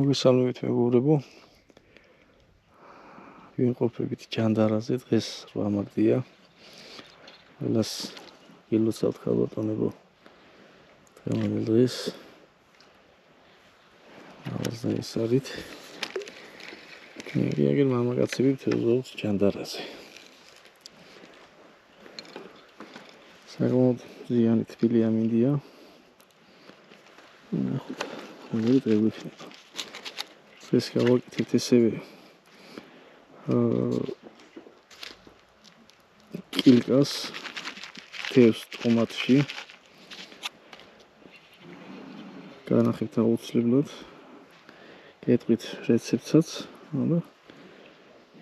მოგესალმებით მეგობრებო. ვიმყოფებით ჯანდარაზე, დღეს 8 მარტია. ყველას გილოცავთ ქალბატონებო. დღევანდელ დღეს აღზრდის არით. კნიგიაგერ მამაკაცები თევზობს ჯანდარაზე. საკმაოდ ზიანი თბილი ამინდია. ნახოთ, როგორი დღე იქნება. დღეს გავაკეთებთ ესევე კილკას თევზს ტომატში. განახებთ აუცილებლად. გეტყვით რეცეპტსაც, და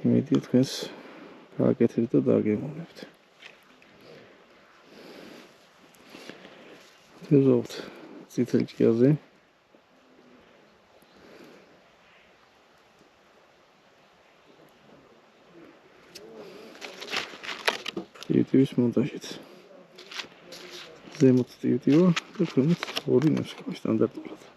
იმედია თქვენს გააკეთებთ და დააგემოვნებთ. თევზობთ წითელ ჭიაზე. ტივტივის მონტაჟით. ზემოთ ტივტივა და ქვემოთ ორი ნაშხი სტანდარტულად.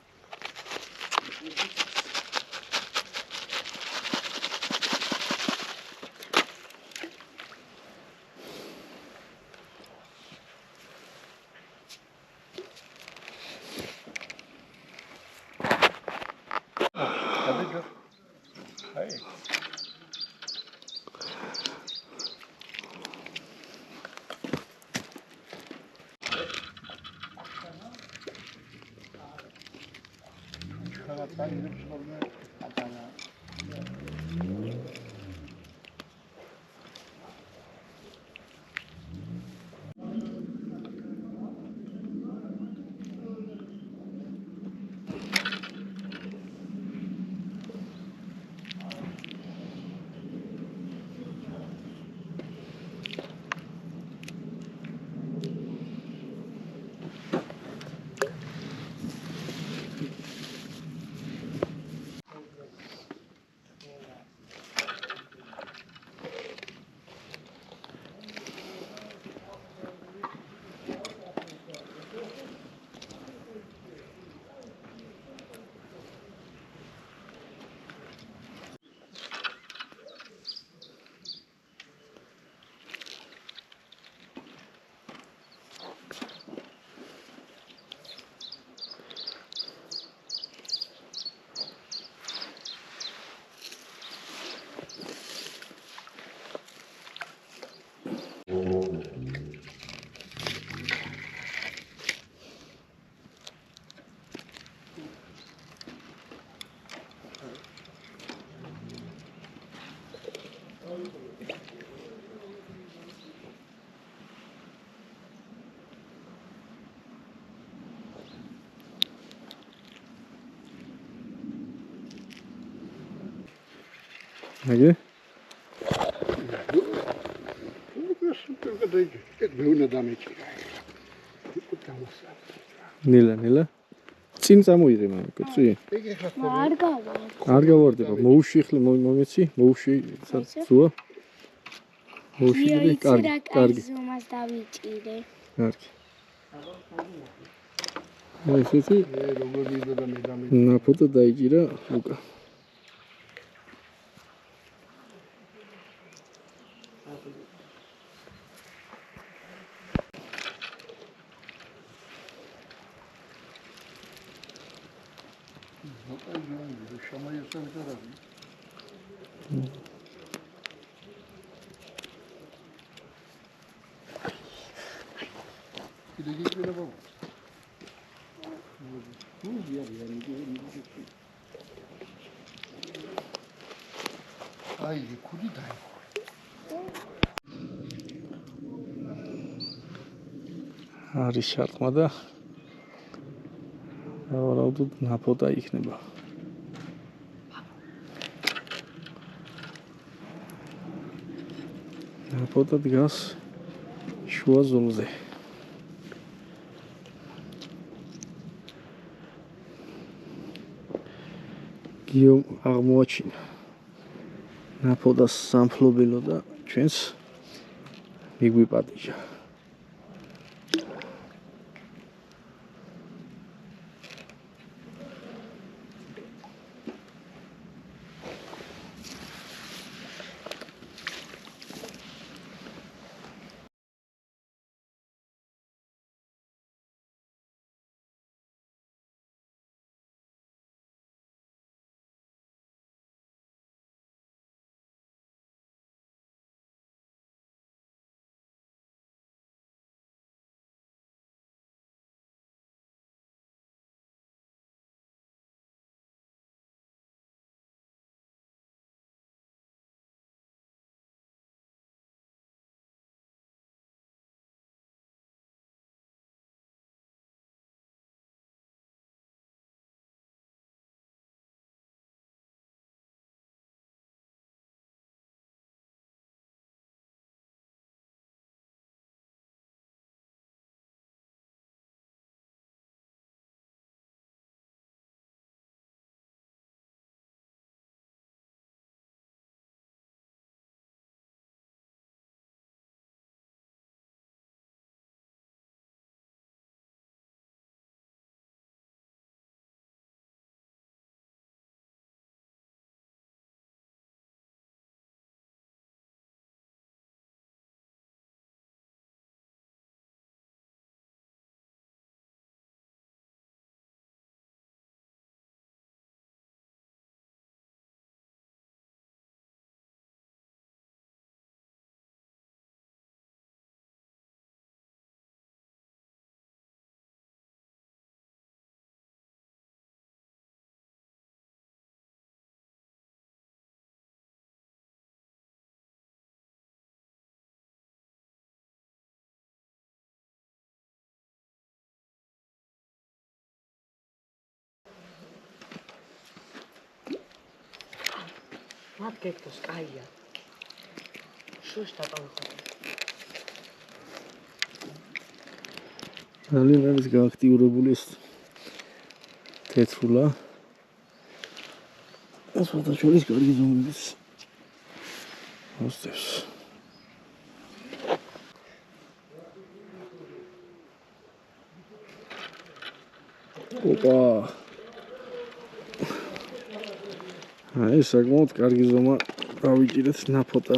Ага. Ნელა. წინ წამოიღე მაგ კაცი. არ გავარდება. მოუში ხლი მომეცი, მოუში საწუა. მოუში კარგი. ზომას დავიჭირე. კარგი. ესეთი ნაფოტო დაიჭირა ლუკა. არის შარტყმა და ვარაუდობ ნაფოტა იქნება. ნაფოტა დგას შუა ზოლზე. გიომ აღმოაჩინა ნაფოტას სამფლობელო და ჩვენს მიგვიპატიჟა. მათ გეკთოს კაია. შუშ დატოვებული. ძალიან არის გააქტიურებული ეს თეთრულა. ეს ფოტოშოპის კარგი ზომის მოსდევს. ოპა. აი საკმაოდ კარგი ზომა გავიჭირეთ ნაფოტა.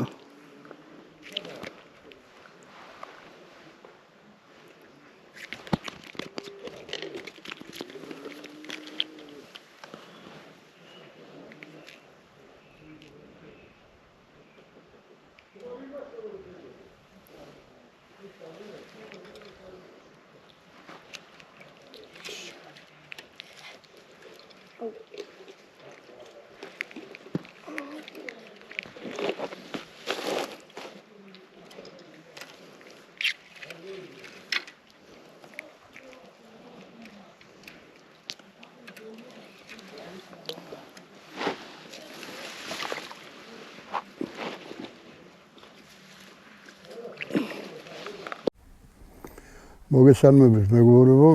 მოგესალმებით მეგობრებო,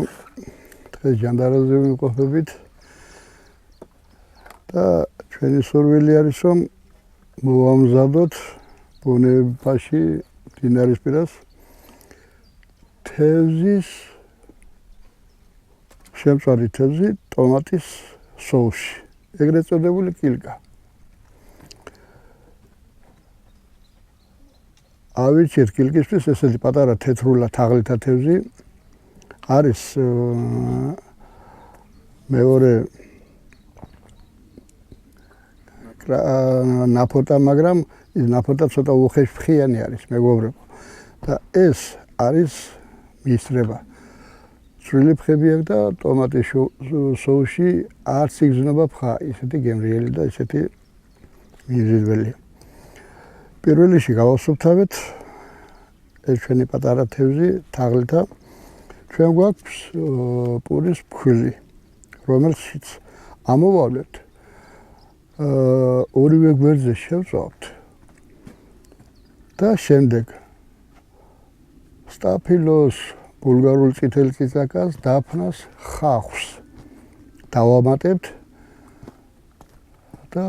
დღეს ჟანდარაზე ვიმყოფებით და ჩვენი სურვილი არის რომ მოვამზადოთ ბუნებაში მდინარისპირას თევზის შემწვარი თევზი ტომატის სოუსი, ეგრეთ წოდებული კილკა. ავირჩიეთ კილკისთვის ესეთი პატარა თეთრულა თაღლითა თევზი არის მეორე ნაფოტა, მაგრამ ის ნაფოტა ცოტა უხეშფრხიანი არის მეგობრებო და ეს არის მისრება. წვრილი ფხები აქვს და ტომატის სოუსში არც იგრძნობა ფხა, ისეთი გემრიელი და ისეთი მიზიდველია. პირველ რიგში გავასუფთავეთ ეს ჩვენი პატარა თევზი თაღლითა. ჩვენ გვაქვს პურის ფქვილი, რომელშიც ამოვავლეთ ორივე გვერდზე შევწავთ და შემდეგ სტაფილოს, ბულგარულ წითელ წიწაკას, დაფნას, ხახვს დავამატებთ და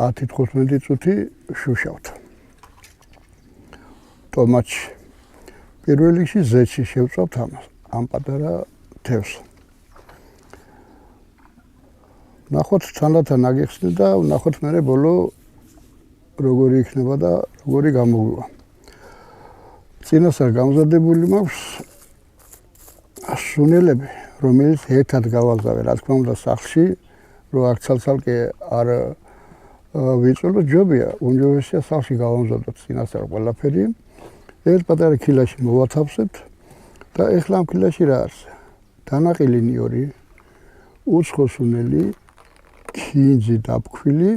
10-15 წუთი შუშავთ. ტომატში. პირველ რიგში ზეთში შევწავთ ამას, ამ პატარა თევზს. ნახოთ თანდათან აგიხსნით და ნახოთ მერე ბოლო როგორი იქნება და როგორი გამოგვივა. წინასწარ გამზადებული მაქვს სუნელები, რომელიც ერთად გავაზავე, რა თქმა უნდა სახლში, რომ აქ ცალ-ცალკე არ ვიწოლო, ჯობია, უმჯობესია სახლში გავამზადოთ წინასწარ ყველაფერი. ერთ პატარა ქილაში მოვათავსებთ და ეხლა ამ ქილაში რა არის? დანაყილი ნიორი, უცხო სუნელი, ქინძი დაფქვილი,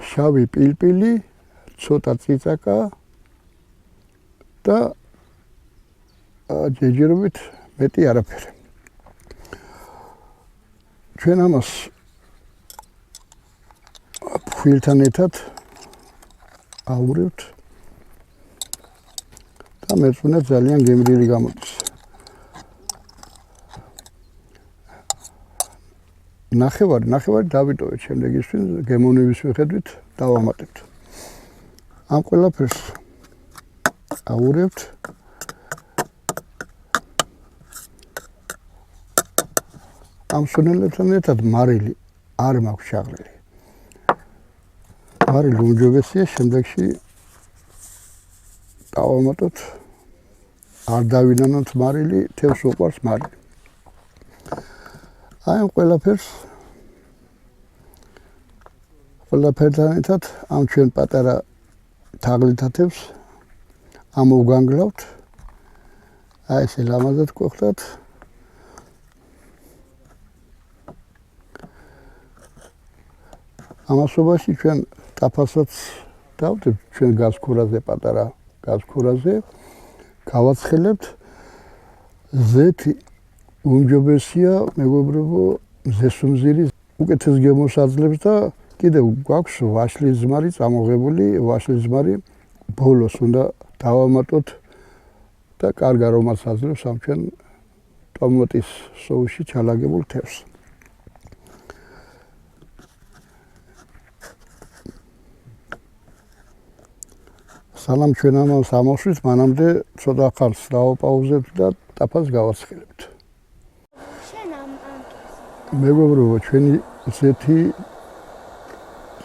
შავი პილპილი, ცოტა წიწაკა და ჯეჯერობით მეტი არაფერი. ჩვენ ამას ფქვილთან ერთად აურივთ და მეწვნა ძალიან გემრიელი გამოდის. ნახევარი დავიტოვეთ, შემდეგ ისვენ გემოვნების მიხედვით დავამატებთ. ამ ყველაფერს აურივთ. ამ სუნელებთან ერთად მარილი არ მაქვს ჩაღლილი. მარილი უმჯობესია, შემდეგში დავამატოთ. არ დავინანოთ მარილი, თევზს უყვარს მარილი. აი ამ ყველაფერთან ერთად ამ ჩვენ პატარა თაღლითა თევზს ამოვგანგლავთ. აი ესე ლამაზად გვხვდათ. ამასობაში ჩვენ ტაფასაც დავდებთ ჩვენ გაზქურაზე, პატარა გაზქურაზე, გავაცხელებთ. ზეთი უმჯობესია, მეგობრებო, მზესუმზირი უკეთეს გემოს აძლევს და კიდევ გვაქვს ვაშლის ზმარი წამოღებული, ვაშლის ზმარი ბოლოს უნდა დავამატოთ და კარგ არომას აძლევს ამ ჩვენ ტომატის სოუსში ჩალაგებულ თევზს. სანამ ჩვენ ამას ამოვსვით, მანამდე ცოტა ხანს დავაპაუზებთ და ტაფას გავაცხელებთ. მეგობრებო, ჩვენი ზეთი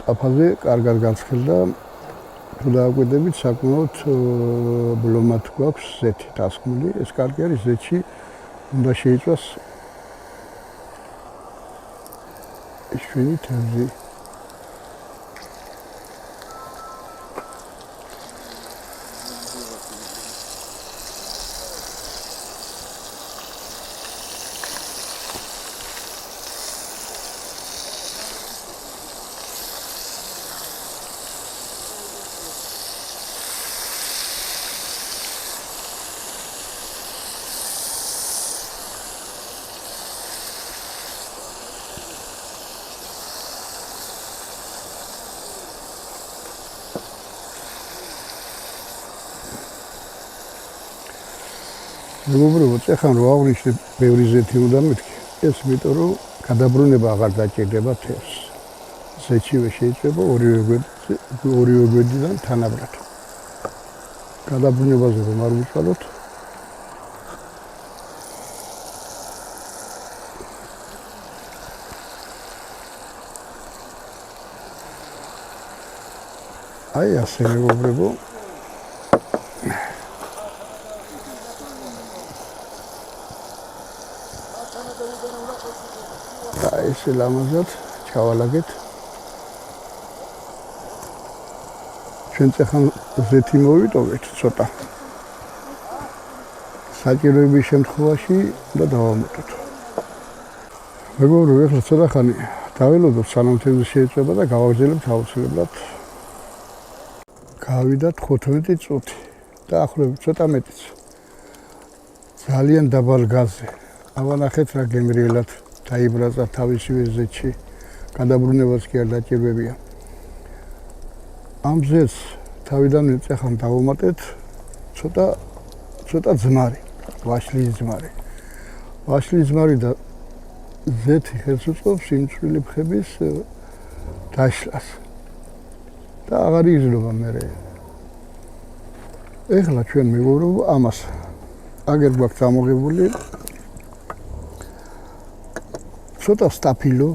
ტაფაზე კარგად გაცხელდა. თუ დააკვირდებით, საკმაოდ ბლომად გვაქვს ზეთი დასხმული. ეს კარგი არის, ზეთში უნდა შეიწვას ჩვენი თევზი. მეგობრებო, ეხლა რო აღვნიშნე ბევრი ზეთი უნდა მეთქი, ეს იმიტომ რომ გადაბრუნება აღარ დაჭირდება თევზს. ზეთშივე შეიძლება ორივე გვერდიდან თანაბრად. გადაბრუნებაზე რომ არ ვუწყალოთ, აი ასე მეგობრებო, ესე ლამაზად ჩავალაგეთ. ჩვენ წეხან ზეთი მოვიტოვეთ ცოტა. საჭიროების შემთხვევაში და დავამატოთ. მეგობრებო, ეხლა ცოტა ხანი დაველოდოთ, სანამ თევზი შეიწება და გავაგრძელებთ აუცილებლად. გავიდათ 15 წუთი. დაახლოებით ცოტა მეტიც. ძალიან დაბალ გაზზე. ავანახეთ რა გემრიელად დაიბრაზა თავისივე ზეთში. გადაბრუნებაც კი არ დაჭირებია. ამ ზეთს თავიდანვე წეხან დავუმატეთ ცოტა ძმარი, ვაშლის ძმარი. ვაშლის ძმარი და ზეთი ხელს უწყობს სიმწვრივი ფხების დაშლას. და აღარ იზრდება მერე. ეხლა ჩვენ მეგობრებო ამას აგერ გვაქვს ამოღებული ცოტა სტაფილო,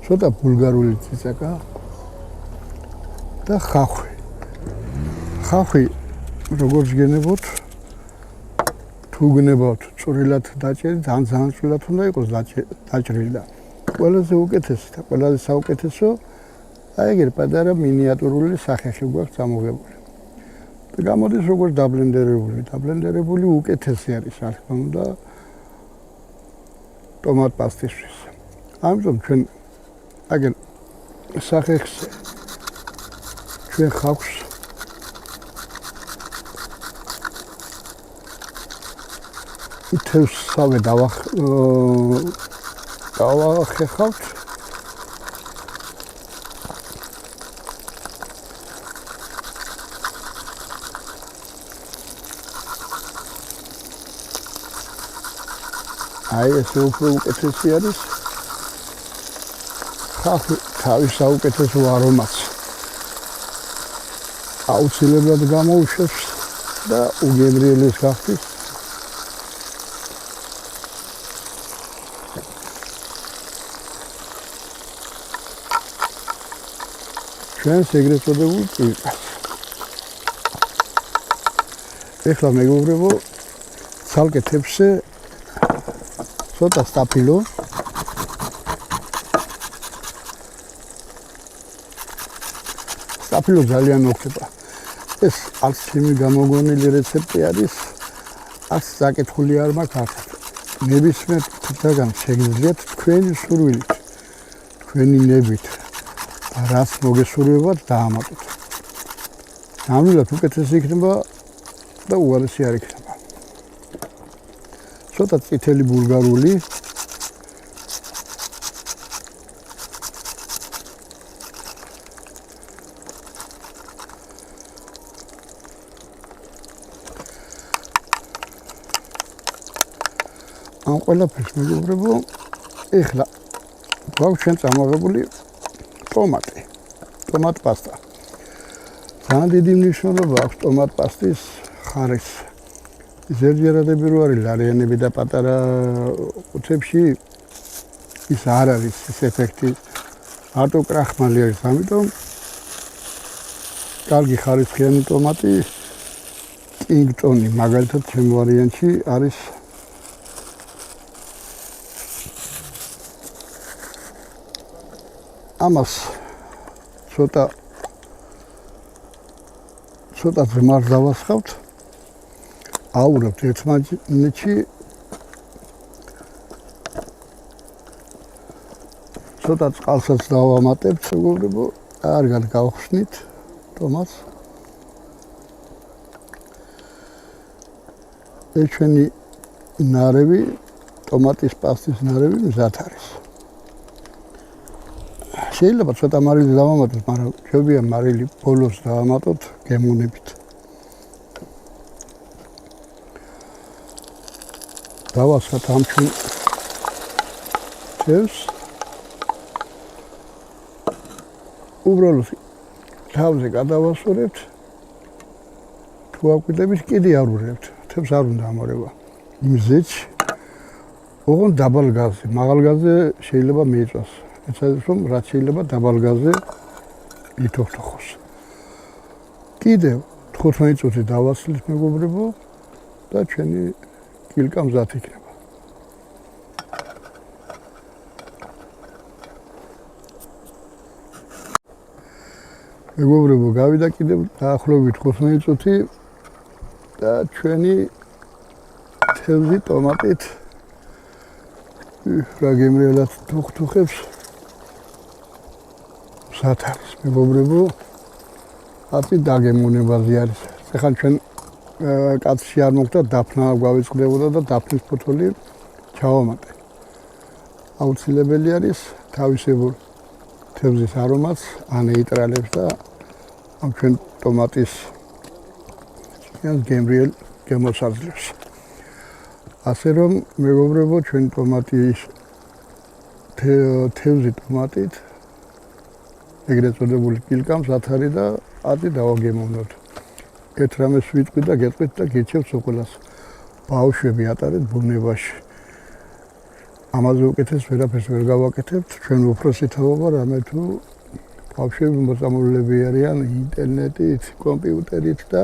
ცოტა ბულგარული ციცაკა და ხახვი. ხახვი როგორც გენებოთ, თუ გნებავთ წვრილად დაჭერილი, ძალიან წვრილად უნდა იყოს დაჭრილი და ყველაზე უკეთესი და ყველაზე საუკეთესო აი ეგრე პატარა მინიატურული სახეში გვაქვს ამოღებული. და გამოდის როგორც დაბლენდერებული უკეთესი არის რა თქმა უნდა ტომატ პასტისთვის. ამიტომ ჩვენ აგერ სახეში ჩვენ ხახვს თევზსავე დავახეხავთ. აი ეს უფრო უკეთესი არის. ხახვი თავის საუკეთესო არომატს აუცილებლად გამოუშვებს და უგემრიელეს გახდის. ჩვენს ეგრეთ წოდებულ წვირკას. ეხლა მეგობრებო, ცალკე თევზზე ცოტა სტაფილო, სტაფილო ძალიან მოხდება. ეს არც ჩემი გამოგონილი რეცეპტი არის, არც საკითხული არ მაქვს. ნებისმიერ თვისაგან შეგიძლიათ თქვენი სურვილით, თქვენი ნებით, რაც მოგესურვებათ დაამატოთ. ნამდვილად უკეთესი იქნება და უარესი არ იქნება. ცოტა წითელი ბულგარული, ამ ყველაფერს მეგობრებო, ეხლა გვაქვს ჩვენ წამოღებული ტომატი, ტომატ პასტა. ძალიან დიდი მნიშვნელობა აქვს ტომატ პასტის ხარეს. ზერჯერადები რო არის ლარიანები და პატარა ყუთებში ის არ არის ის ეფექტი. მარტო კრახმალი არის, ამიტომ კარგი ხარისხიანი ტომატი კინგტონი მაგალითად ჩემ ვარიანტში არის ამას ცოტა ზმარს დავასხავთ აურებთ ერთმანეთში ცოტა წყალსაც დავამატებთ მეგობრებო კარგად გავხსნით ტომატს ეს ჩვენი ნარევი ტომატის პასტის ნარევი მზად არის შეიძლება ცოტა მარილი დავამატოთ, მაგრამ შევია მარილი ბოლოს დავამატოთ გემოვნებით. დავასხათ ამ ჩვენ თევზს. უბრალოდ თავზე გადავასწორებთ. თუ აკვირდებით, კიდე არ ურევთ. თევზს არ უნდა ამორევა. იმ ზეთში ოღონდ დაბალ გაზზე, მაღალ გაზზე შეიძლება მიიწვას. ეცადეთ რომ რაც შეიძლება დაბალ გაზზე ითოხთოხოს. კიდევ 15 წუთი დავასხლით მეგობრებო და ჩვენი კილკა მზად იქნება. მეგობრებო გავიდა კიდევ დაახლოებით 15 წუთი და ჩვენი თევზი ტომატით რა გემრიელად თუხთუხებს მზად არის მეგობრებო ათი დაგემოვნებაზე არის ეხლა ჩვენ კაცში არ მოხდა დაფნა გვავიწყდებოდა და დაფნის ფოთოლი ჩავამატე აუცილებელი არის თავისებურ თევზის არომატს ანეიტრალებს და ამ ჩვენ ტომატის გემრიელ გემოსაძლევს ასე რომ მეგობრებო ჩვენ ტომატის თევზი ტომატით ეგრეთ წოდებული კილკა მზად არის და ათი დავაგემოვნოთ ერთ რამეს ვიტყვი და გეტყვით და გიჩევთ სოკოლას ბავშვები ატარეთ ბუნებაში ამაზე უკეთეს ვერაფერს ვერ გავაკეთებთ ჩვენ უფროსი თაობა რამე თუ ბავშვები მოწამულები არიან ინტერნეტით კომპიუტერით და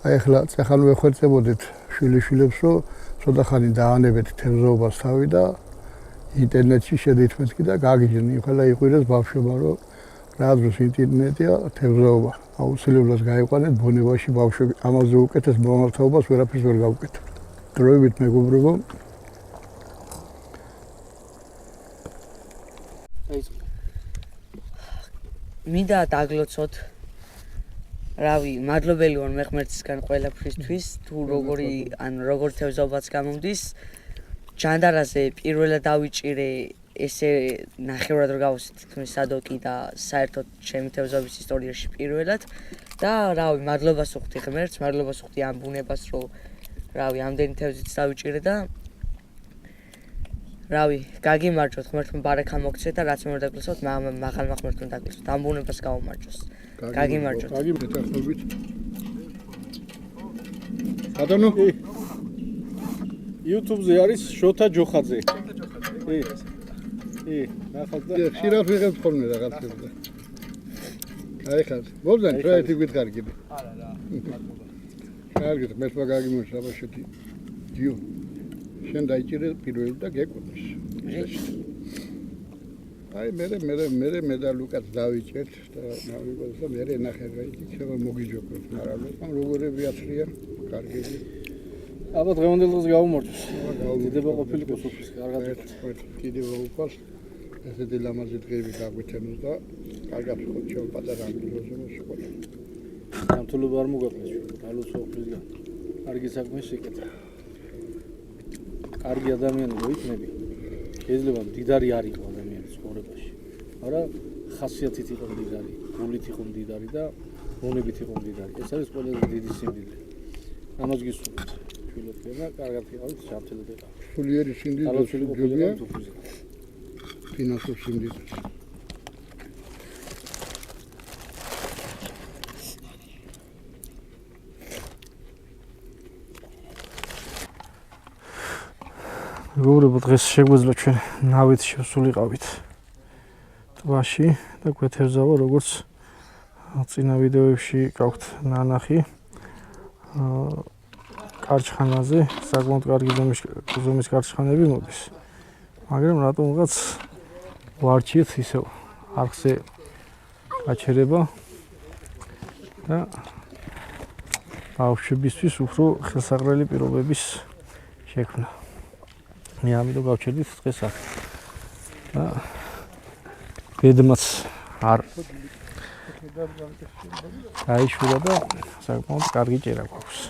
აი ახლა წახან ვეხვერწებოდეთ შვილიშვილებს რომ ცოტა ხანი დაანებეთ თევზაობას თავი და ინტერნეტში შედით მეთქი და გაგიჟნი ხოლმე იყვირეს ბავშვობა რომ რა დროს ინტერნეტია თევზაობა აუცილებლად გაიყვანეთ ბუნებაში ბავშვები ამაზე უკეთეს მომართაობას ვერაფერს ვერ გავუკეთებთ დროებით მეგობრებო მინდა დაგლოცოთ რავი მადლობელი ვარ მე ღმერთისგან ყველაფრისთვის თუ როგორ თევზაობაც გამომდის ჯანდარაზე პირველად დავიჭირე ესე ნახევრად რომ გავუსით თქმის სადოკი და საერთოდ ჩემი თევზაობის ისტორიაში პირველად და რავი მადლობას ვუხდი ღმერთს მადლობას ვუხდი ამ ბუნებას რომ რავი ამდენი თევზიც დავიჭირე და რავი გაგიმარჯვოთ ღმერთმა ბარეკა მოგცეთ და რაც მე დაგლოცოთ მაღალმა ღმერთმა დაგლოცოთ ამ ბუნებას გავუმარჯოს გაგიმარჯვოთ გაგიმეთახობით ადანო YouTube-ზე არის შოთა ჯოხაძე ნახავთ და ხშირად ვიღებთ ხოლმე რაღაცებს და აი ხარ მოგზან პროექტი გითხარი კიდე არა რა კარგით მეთქვა გაგიმოჩ საბაშეთი ჯიო შენ დაიჭირე პირველი და გეკუთვნეს აი მე და ლუკაც დავიჭერთ და ნავიგოს და მე ნახე რა იქნება მოგიჯობოთ მაგრამ როგორები აცრიან კარგები აბა დღევანდელ დღეს გავუმორჩოს დიდება ყოფილიყო სოფლის კარგად კიდევ უყავს ესეთი ლამაზი დღეები გაგვიჩენოს და კარგად ვიყოთ ჩვენ პატარა ამბილოზე მოსუყოთ სამთულობა არ მოგაყენს ჩვენ გალოცვა ოფლისგან კარგი საქმე შეკეთე კარგი ადამიანი მოიქნები შეიძლება მდიდარი არ იყო ადამიანი ცხოვრებაში მაგრამ ხასიათით იყო მდიდარი გულით იყო მდიდარი და მონებით იყო მდიდარი ეს არის ყველაზე დიდი სიმდიდრე ამას გისურვებთ ჩვილობია და კარგად იყავით ჩამთელდება. სულიერი სინდის ალოცილი ყოფილება ჯობია თუფუზე. ფინანსურ სინდის. მეგობრებო, დღეს შეგვეძლო ჩვენ ნავით შევსულიყავით ტბაში და გვეთევზავა, როგორც წინა ვიდეოებში გაქვთ ნანახი კარჩხანაზე, საკმაოდ კარგი ზომის კარჩხანები მოდის. მაგრამ რატომღაც ვარჩიეთ ისევ არხზე გაჩერება და ბავშვებისთვის უფრო ხელსაყრელი პირობების შექმნა. მე ამიტომ გავჩერდით დღეს აქ. და ბედმაც არ გაიშურა და საკმაოდ კარგი ჭერა გვაქვს.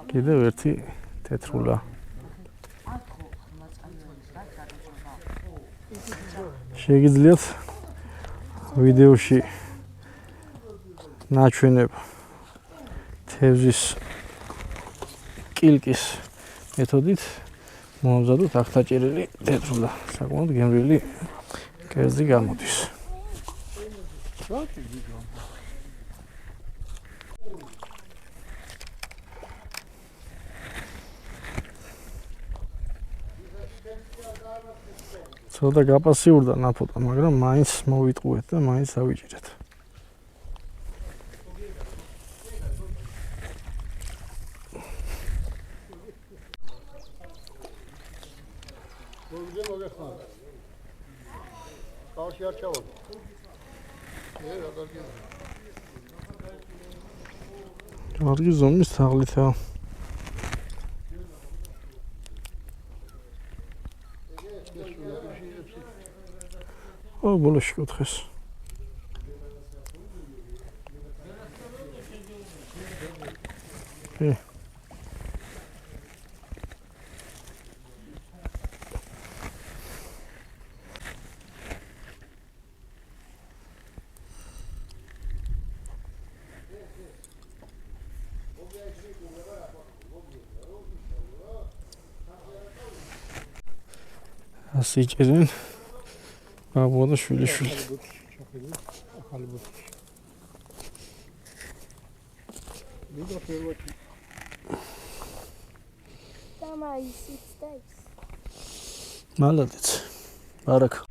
კიდევ ერთი თეთრულა. შეგიძლიათ ვიდეოში ნაჩვენებ თევზის კილკის მეთოდით მომზადოთ ახთაჭერილი თეთრულა. საკმაოდ გემრიელი კერძი გამოდის. ცოტა გაპასიურდა ნაფოტა, მაგრამ მაინც მოვიტყუეთ და მაინც ავიჭირეთ. კარგი ზომის თაღლითაა. ბოლოში კუთხეს. ასე იჭერენ ბაბუა და შვილიშვილი. მალადეც. ბარაკ.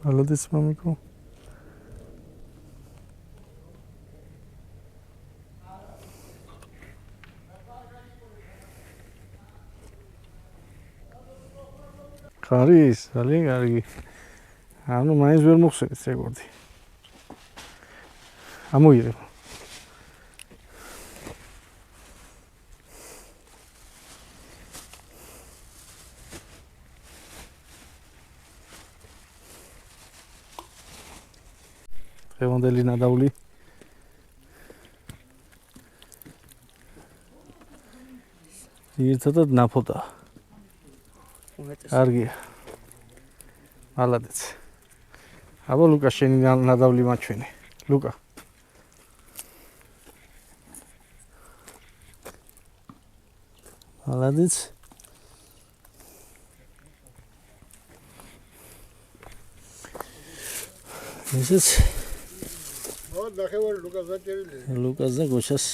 მალადეც მამიკო. კარის, ძალიან კარგი. ანუ მაინც ვერ მოხსენით რეკორდი. ამოიღებ. დღევანდელი ნადავლი ერთადად ნაფოტა. კარგია. მალადეც. აბა ლუკა შენი ნადავლი მაჩვენე. ლუკა. მალადეც. ესეც ლუკას და გოჩას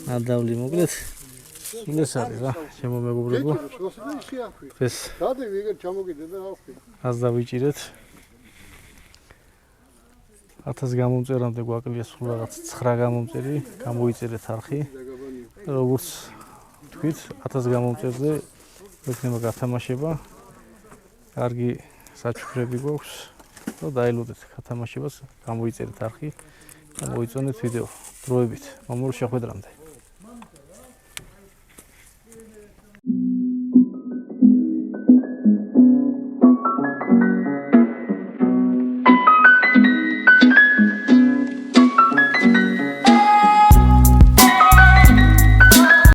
ნადავლი მოკლედ ეს არის რა ჩემო მეგობრებო ეს დადი ვიგერ ჩამოგიდე და ავხდი ას დავიჭირეთ 1000 გამომწერამდე გვაკლია სულ რაღაც 9 გამომწერი გამოიწერეთ არხი როგორც თქვით 1000 გამომწერზე ექნება გათამაშება. კარგი საჩუქრები გვაქვს და დაელოდეთ გათამაშებას, გამოიწერეთ არხი და მოიწონეთ ვიდეო დროებით. მომავალ შეხვედრამდე.